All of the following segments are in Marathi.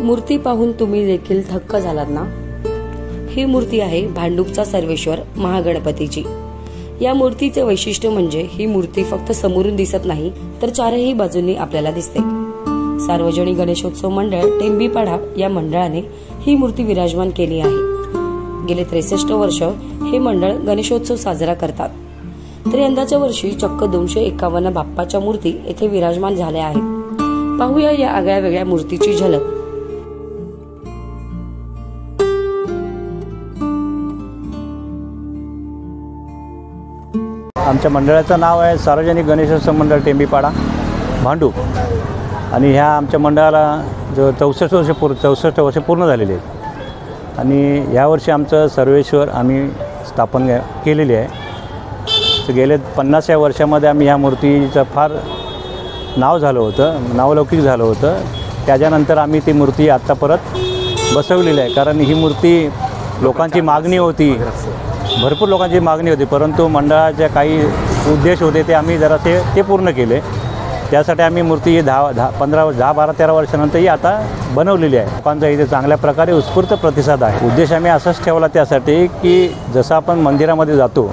मूर्ती पाहून तुम्ही देखील थक्क झालात ना? ही मूर्ती आहे भांडूपचा सर्वेश्वर महागणपतीची। या मूर्तीचे वैशिष्ट्य म्हणजे ही मूर्ती फक्त समोरून दिसत नाही तर चारही बाजूंनी आपल्याला दिसते। सार्वजनिक गणेशोत्सव मंडळ टेंबीपाडा या मंडळाने ही मूर्ती विराजमान केली आहे। गेले 63 वर्ष हे मंडळ गणेशोत्सव साजरा करतात, तर यंदाच्या वर्षी चक्क 251 बाप्पाच्या मूर्ती येथे विराजमान झाल्या आहेत। पाहूया या आगळ्या वेगळ्या मूर्तीची झलक। आमच्या मंडळाचं नाव आहे सार्वजनिक गणेशोत्सव मंडळ टेंबीपाडा भांडूप आणि ह्या आमच्या मंडळाला जो 64 वर्ष पूर्ण झालेली आहेत आणि यावर्षी आमचं सर्वेश्वर आम्ही स्थापन केलेली आहे। तर गेले 50 वर्षामध्ये आम्ही ह्या मूर्तीचं फार नाव झालं होतं, नावलौकिक झालं होतं। त्याच्यानंतर आम्ही ती मूर्ती आत्ता परत बसवलेली आहे, कारण ही मूर्ती लोकांची मागणी होती, भरपूर लोकांची मागणी होती, परंतु मंडळाचे काही उद्देश होते ते आम्ही जरा ते पूर्ण केले। त्यासाठी आम्ही मूर्ती 10-12-13 वर्षानंतर ही आता बनवलेली आहे। लोकांचा इथे चांगल्या प्रकारे उत्स्फूर्त प्रतिसाद आहे। उद्देश आम्ही असाच ठेवला त्यासाठी की जसं आपण मंदिरामध्ये जातो,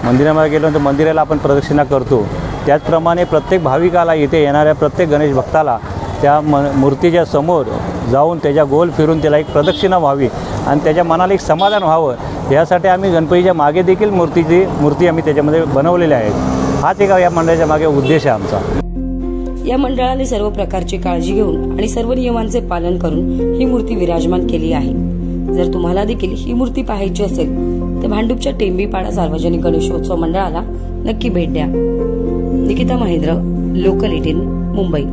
मंदिरामध्ये गेल्यानंतर मंदिराला आपण प्रदक्षिणा करतो, त्याचप्रमाणे प्रत्येक भाविकाला इथे येणाऱ्या प्रत्येक गणेश भक्ताला त्या मूर्तीच्या समोर जाऊन त्याच्या गोल फिरून त्याला एक प्रदक्षिणा व्हावी आणि त्याच्या मनाला एक समाधान व्हावं, यासाठी आम्ही गणपतीच्या मागे देखील मूर्ती आम्ही त्याच्यामध्ये बनवलेल्या आहेत। हाच एक या मंडळाच्या मागे उद्देश आहे आमचा। या मंडळाने सर्व प्रकारची काळजी घेऊन आणि सर्व नियमांचे पालन करून ही मूर्ती विराजमान केली आहे। जर तुम्हाला देखील ही मूर्ती पाहायची असेल तर भांडूपच्या टेंबीपाडा सार्वजनिक गणेशोत्सव मंडळाला नक्की भेट द्या। निकिता महेंद्र, लोकल 18, मुंबई।